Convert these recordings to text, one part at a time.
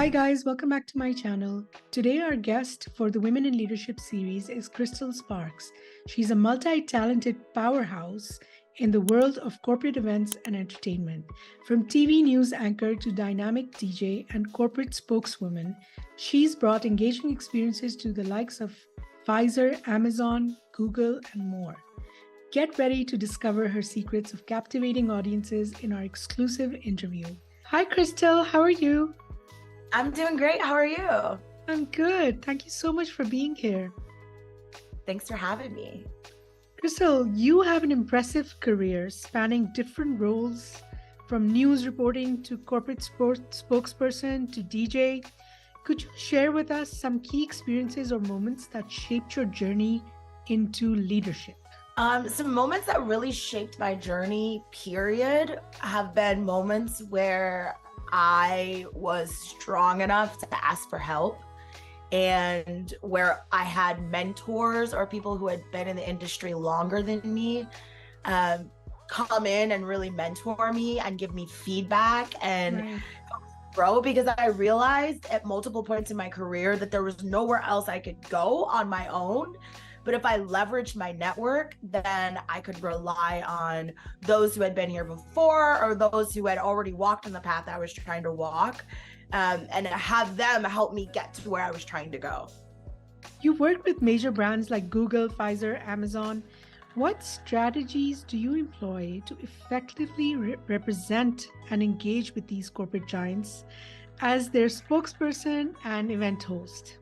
Hi guys, welcome back to my channel. Today our guest for the Women in Leadership series is Crystal Sparks. She's a multi-talented powerhouse in the world of corporate events and entertainment. From TV news anchor to dynamic DJ and corporate spokeswoman, she's brought engaging experiences to the likes of Pfizer, Amazon, Google, and more. Get ready to discover her secrets of captivating audiences in our exclusive interview. Hi Crystal, how are you? I'm doing great. How are you? I'm good. Thank you so much for being here. Thanks for having me. Crystal, you have an impressive career spanning different roles from news reporting to corporate sports spokesperson to DJ. Could you share with us some key experiences or moments that shaped your journey into leadership? Some moments that really shaped my journey, period, have been moments where I was strong enough to ask for help and where I had mentors or people who had been in the industry longer than me come in and really mentor me and give me feedback and grow, because I realized at multiple points in my career that there was nowhere else I could go on my own. But if I leveraged my network, then I could rely on those who had been here before or those who had already walked in the path I was trying to walk, and have them help me get to where I was trying to go. You work with major brands like Google, Pfizer, Amazon. What strategies do you employ to effectively represent and engage with these corporate giants as their spokesperson and event host?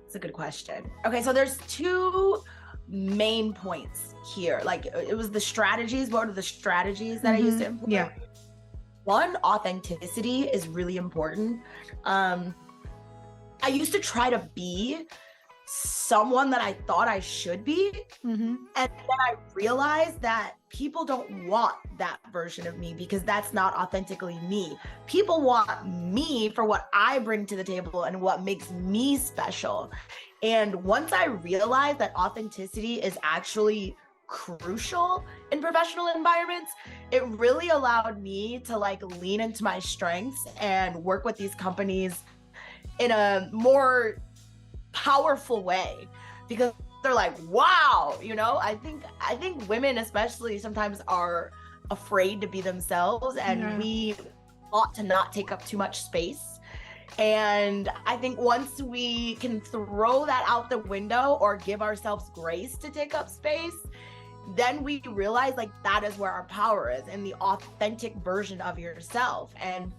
That's a good question. Okay, so there's two main points here. Like, it was the strategies. What are the strategies that I used to employ? Yeah. One, authenticity is really important. I used to try to be someone that I thought I should be. And then I realized that people don't want that version of me because that's not authentically me. People want me for what I bring to the table and what makes me special. And once I realized that authenticity is actually crucial in professional environments, it really allowed me to lean into my strengths and work with these companies in a more powerful way, because they're like, wow, I think women especially sometimes are afraid to be themselves, and we ought to not take up too much space. And I think once we can throw that out the window or give ourselves grace to take up space, then we realize that is where our power is, in the authentic version of yourself. And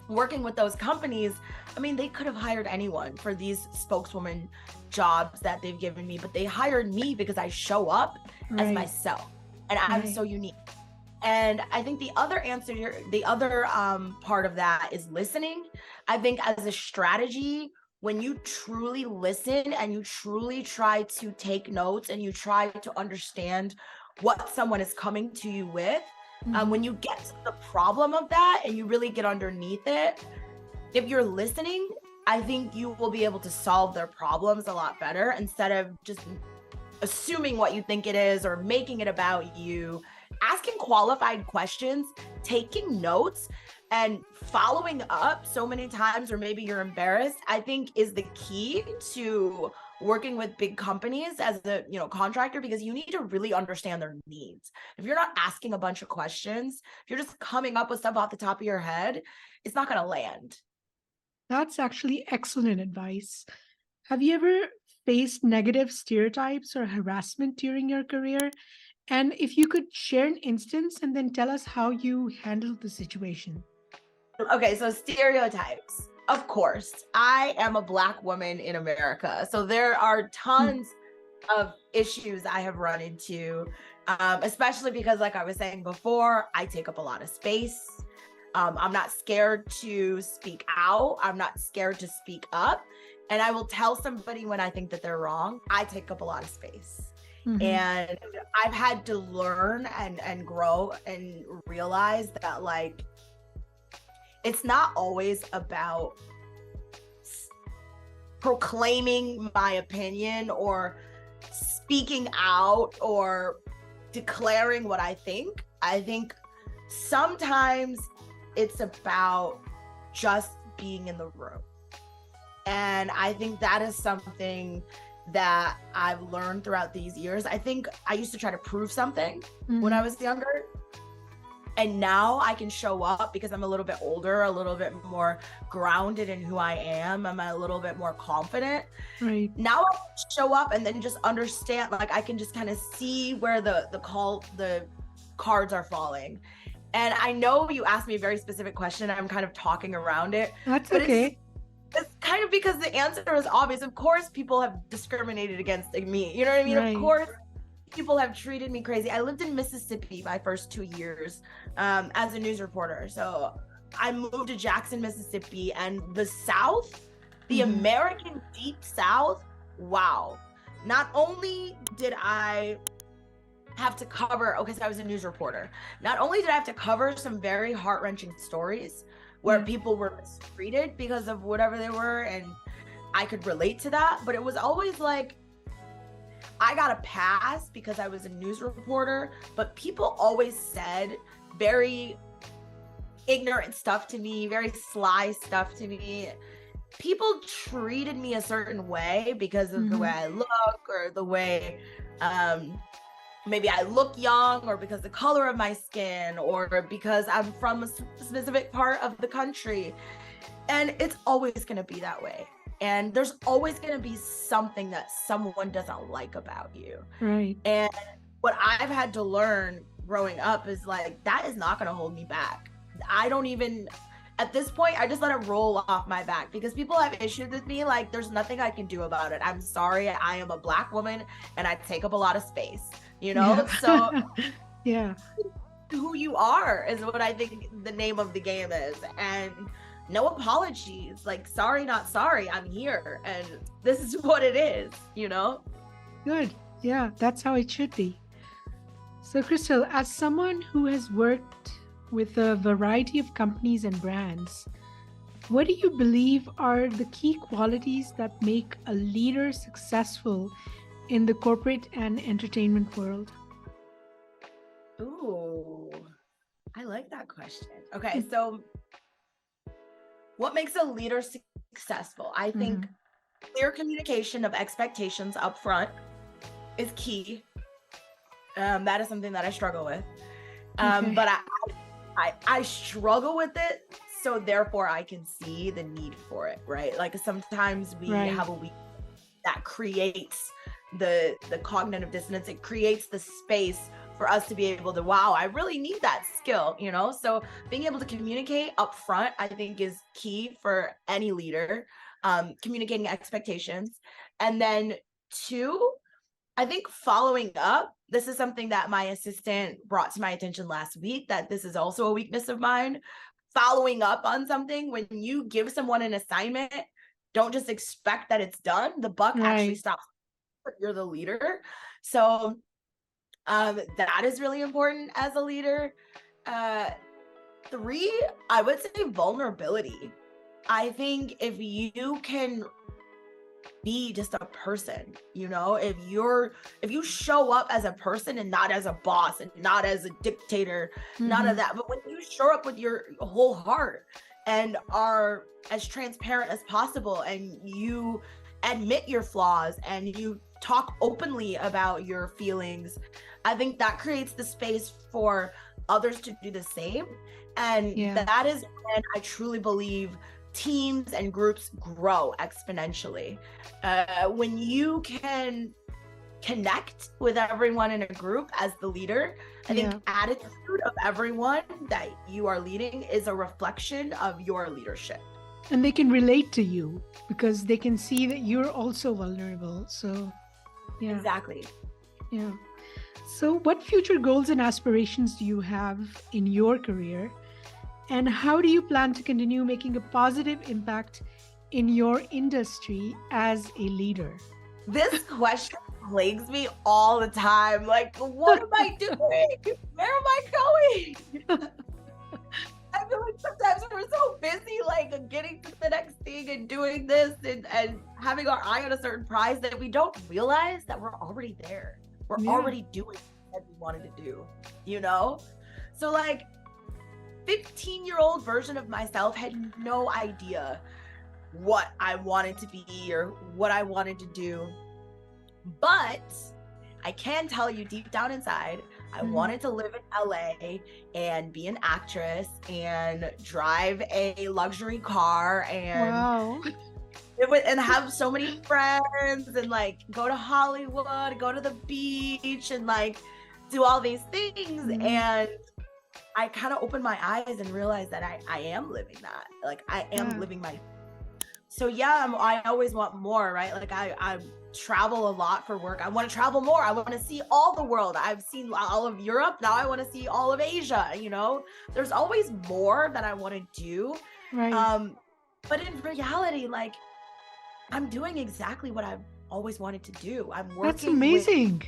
working with those companies, they could have hired anyone for these spokeswoman jobs that they've given me, but they hired me because I show up as myself, and I'm so unique. And I think the other part of that is listening. I think as a strategy, when you truly listen and you truly try to take notes and you try to understand what someone is coming to you with, when you get to the problem of that and you really get underneath it, if you're listening, I think you will be able to solve their problems a lot better, instead of just assuming what you think it is or making it about you. Asking qualified questions, taking notes, and following up so many times, or maybe you're embarrassed, I think is the key to working with big companies as a contractor, because you need to really understand their needs. If you're not asking a bunch of questions, if you're just coming up with stuff off the top of your head, it's not going to land. That's actually excellent advice. Have you ever faced negative stereotypes or harassment during your career? And if you could share an instance and then tell us how you handled the situation. Okay, so stereotypes. Of course, I am a Black woman in America, so there are tons of issues I have run into, especially because, like I was saying before, I take up a lot of space. I'm not scared to speak out. I'm not scared to speak up. And I will tell somebody when I think that they're wrong. I take up a lot of space. And I've had to learn and grow and realize that it's not always about proclaiming my opinion or speaking out or declaring what I think. I think sometimes it's about just being in the room. And I think that is something that I've learned throughout these years. I think I used to try to prove something when I was younger. And now I can show up because I'm a little bit older, a little bit more grounded in who I am. I'm a little bit more confident. Right. Now I can show up and then just understand, like I can just kind of see where the cards are falling. And I know you asked me a very specific question. I'm kind of talking around it. That's okay. It's kind of because the answer is obvious. Of course, people have discriminated against me. You know what I mean? Right. Of course, people have treated me crazy. I lived in Mississippi my first 2 years as a news reporter. So I moved to Jackson, Mississippi, and the South, the American Deep South, wow. Not only did I have to cover, so I was a news reporter. Not only did I have to cover some very heart-wrenching stories where people were mistreated because of whatever they were, and I could relate to that, but it was always like, I got a pass because I was a news reporter, but people always said very ignorant stuff to me, very sly stuff to me. People treated me a certain way because of the way I look, or the way maybe I look young, or because the color of my skin, or because I'm from a specific part of the country. And it's always going to be that way. And there's always going to be something that someone doesn't like about you. Right. And what I've had to learn growing up is like, that is not going to hold me back. I don't even, at this point, I just let it roll off my back, because people have issues with me. Like, there's nothing I can do about it. I'm sorry. I am a Black woman and I take up a lot of space, you know? Yeah. So yeah, who you are is what I think the name of the game is. And no apologies, like, sorry, not sorry, I'm here and this is what it is, you know? Good. Yeah, that's how it should be. So Crystal, as someone who has worked with a variety of companies and brands, what do you believe are the key qualities that make a leader successful in the corporate and entertainment world? Ooh, I like that question. Okay, so what makes a leader successful? I think clear communication of expectations up front is key. That is something that I struggle with. But I struggle with it, so therefore I can see the need for it, right? Like, sometimes we have a week that creates the cognitive dissonance. It creates the space for us to be able to, wow, I really need that skill, you know? So being able to communicate up front, I think, is key for any leader, communicating expectations. And then 2, I think following up. This is something that my assistant brought to my attention last week, that this is also a weakness of mine. Following up on something, when you give someone an assignment, don't just expect that it's done. The buck actually stops. You're the leader. So that is really important as a leader. 3, I would say vulnerability. I think if you can be just a person, you know, if you show up as a person and not as a boss and not as a dictator, none of that, but when you show up with your whole heart and are as transparent as possible, and you admit your flaws and you talk openly about your feelings, I think that creates the space for others to do the same. And that is when I truly believe teams and groups grow exponentially. When you can connect with everyone in a group as the leader, I think attitude of everyone that you are leading is a reflection of your leadership. And they can relate to you because they can see that you're also vulnerable. So, Exactly. Yeah. So what future goals and aspirations do you have in your career? And how do you plan to continue making a positive impact in your industry as a leader? This question plagues me all the time. Like, what am I doing? Where am I going? I feel like sometimes we're so busy, like, getting to the next thing and doing this and having our eye on a certain prize that we don't realize that we're already there. We're already doing what we wanted to do, you know? So, like, 15-year-old version of myself had no idea what I wanted to be or what I wanted to do. But I can tell you deep down inside, I wanted to live in LA and be an actress and drive a luxury car and and have so many friends and like go to Hollywood, go to the beach and like do all these things. And I kind of opened my eyes and realized that I am living that. Like I am living my. So yeah, I always want more, right? Like I travel a lot for work. I want to travel more. I want to see all the world. I've seen all of Europe. Now I want to see all of Asia, you know? There's always more that I want to do. Right. But in reality, like I'm doing exactly what I've always wanted to do. I'm working. That's amazing.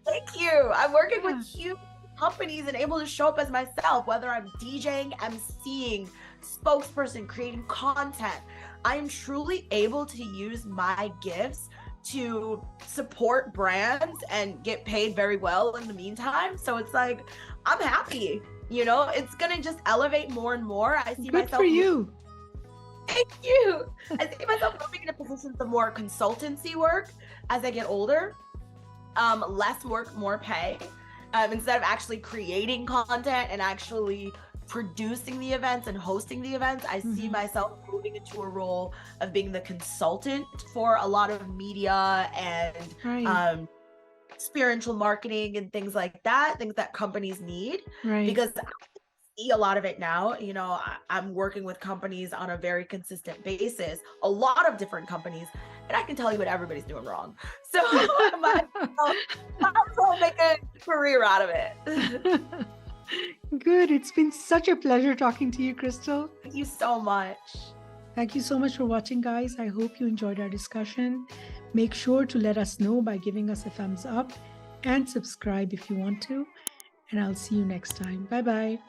Thank you. I'm working with huge companies and able to show up as myself, whether I'm DJing, emceeing, spokesperson, creating content. I am truly able to use my gifts to support brands and get paid very well in the meantime. So it's like, I'm happy, you know, it's going to just elevate more and more. I see myself. Good for you. Thank you. I see myself moving in a position for more consultancy work as I get older. Less work, more pay. Instead of actually creating content and actually producing the events and hosting the events, I see myself moving into a role of being the consultant for a lot of media and spiritual marketing and things like that, things that companies need. Because I see a lot of it now. You know, I'm working with companies on a very consistent basis, a lot of different companies, and I can tell you what everybody's doing wrong. So I'll make a career out of it. Good. It's been such a pleasure talking to you, Crystal. Thank you so much. Thank you so much for watching, guys. I hope you enjoyed our discussion. Make sure to let us know by giving us a thumbs up and subscribe if you want to. And I'll see you next time. Bye-bye.